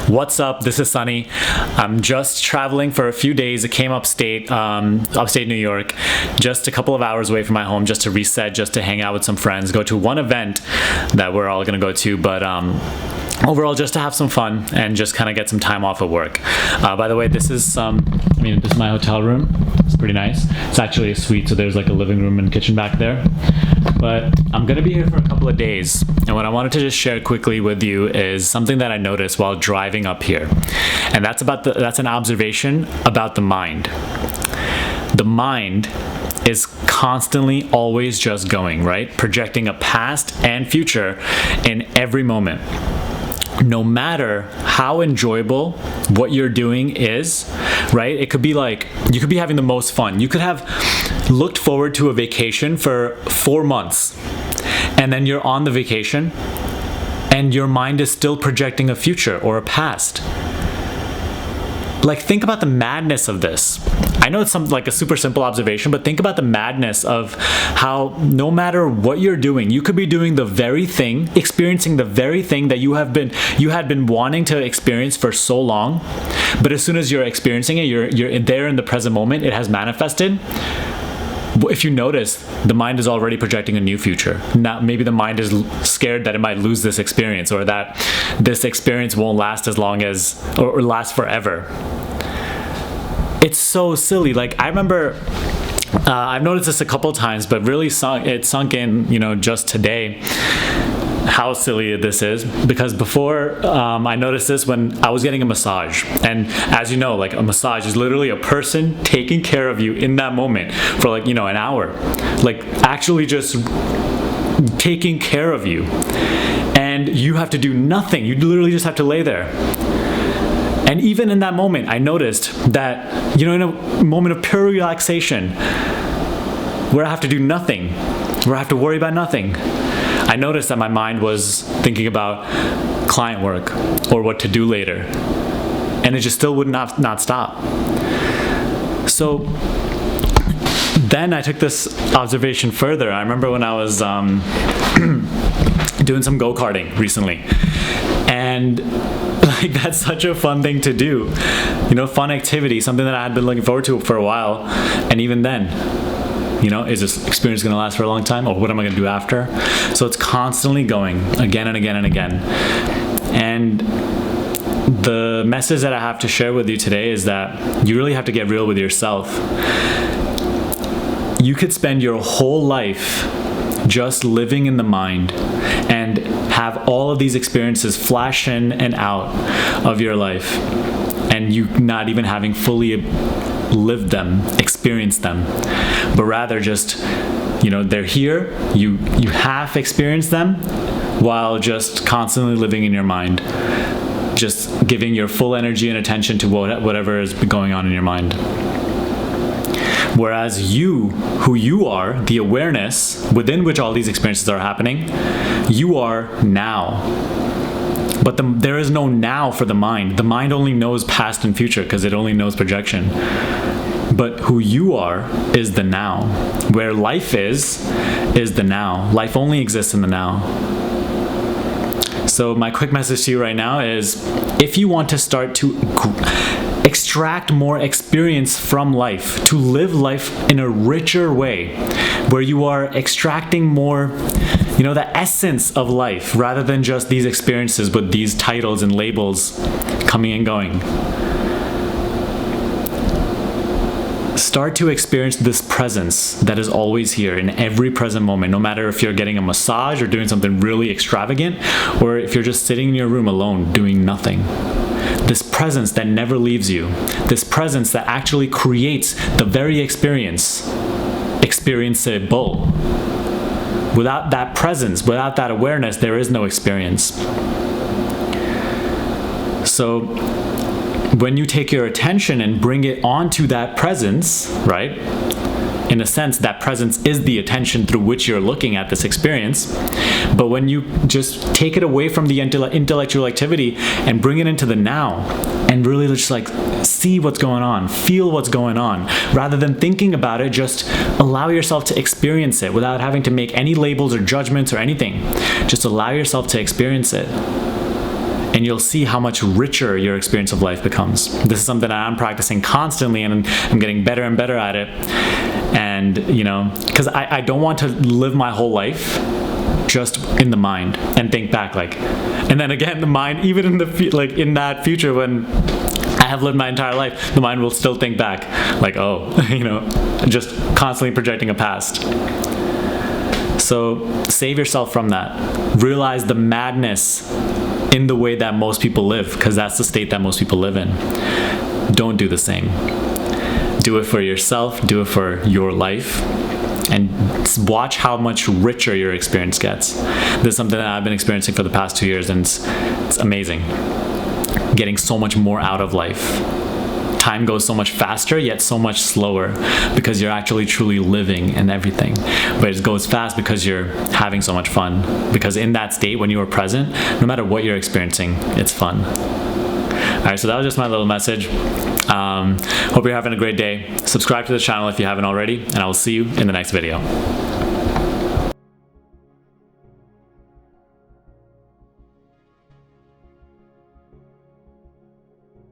What's up? This is Sunny. I'm just traveling for a few days. I came upstate New York, just a couple of hours away from my home, just to reset, just to hang out with some friends, go to one event that we're all gonna go to, but overall just to have some fun and just kind of get some time off of work. By the way, this is my hotel room. It's pretty nice. It's actually a suite, so there's like a living room and kitchen back there. But I'm gonna be here for a couple of days, and what I wanted to just share quickly with you is something that I noticed while driving up here, and that's an observation about the mind. The mind is constantly always just going, right? Projecting a past and future in every moment. No matter how enjoyable what you're doing is, right? It could be like, you could be having the most fun. You could have looked forward to a vacation for 4 months, and then you're on the vacation and your mind is still projecting a future or a past. Like, think about the madness of this. I know it's like a super simple observation, but think about the madness of how no matter what you're doing, you could be doing the very thing, experiencing the very thing that you had been wanting to experience for so long, but as soon as you're experiencing it, you're there in the present moment, it has manifested. If you notice, the mind is already projecting a new future. Now, maybe the mind is scared that it might lose this experience, or that this experience won't last as long as, or last forever. It's so silly. Like, I remember, I've noticed this a couple times, but really it sunk in, just today, how silly this is. Because before, I noticed this when I was getting a massage. And as you know, like, a massage is literally a person taking care of you in that moment for like, an hour. Like, actually just taking care of you. And you have to do nothing. You literally just have to lay there. And even in that moment, I noticed that, in a moment of pure relaxation, where I have to do nothing, where I have to worry about nothing, I noticed that my mind was thinking about client work or what to do later. And it just still would not stop. So then I took this observation further. I remember when I was doing some go-karting recently. And like, that's such a fun thing to do, fun activity, something that I had been looking forward to for a while. And even then, is this experience going to last for a long time, or what am I going to do after? So it's constantly going again and again and again. And the message that I have to share with you today is that you really have to get real with yourself. You could spend your whole life just living in the mind and have all of these experiences flash in and out of your life, and you not even having fully lived them, experienced them, but rather just, they're here, you half experience them while just constantly living in your mind, just giving your full energy and attention to whatever is going on in your mind. Whereas who you are, the awareness within which all these experiences are happening, you are now. But there is no now for the mind. The mind only knows past and future because it only knows projection. But who you are is the now. Where life is the now. Life only exists in the now. So my quick message to you right now is, if you want to start to extract more experience from life, to live life in a richer way, where you are extracting more, the essence of life, rather than just these experiences with these titles and labels coming and going. Start to experience this presence that is always here in every present moment, no matter if you're getting a massage or doing something really extravagant, or if you're just sitting in your room alone doing nothing. This presence that never leaves you, this presence that actually creates the very experienceable. Without that presence, without that awareness, there is no experience. So when you take your attention and bring it onto that presence, right? In a sense, that presence is the attention through which you're looking at this experience. But when you just take it away from the intellectual activity and bring it into the now, and really just like see what's going on, feel what's going on, rather than thinking about it, just allow yourself to experience it without having to make any labels or judgments or anything. Just allow yourself to experience it. and you'll see how much richer your experience of life becomes. This is something that I'm practicing constantly, and I'm getting better and better at it. And, you know, because I don't want to live my whole life just in the mind and think back, like, and then again, the mind, even in the like in that future when I have lived my entire life, the mind will still think back, like, oh, you know, just constantly projecting a past. So save yourself from that. Realize the madness in the way that most people live, because that's the state that most people live in. Don't do the same. Do it for yourself, do it for your life, and watch how much richer your experience gets. This is something that I've been experiencing for the past 2 years, and it's amazing. Getting so much more out of life. Time goes so much faster, yet so much slower, because you're actually truly living and everything. But it goes fast because you're having so much fun. Because in that state, when you are present, no matter what you're experiencing, it's fun. All right, so that was just my little message. Hope you're having a great day. Subscribe to the channel if you haven't already, and I will see you in the next video.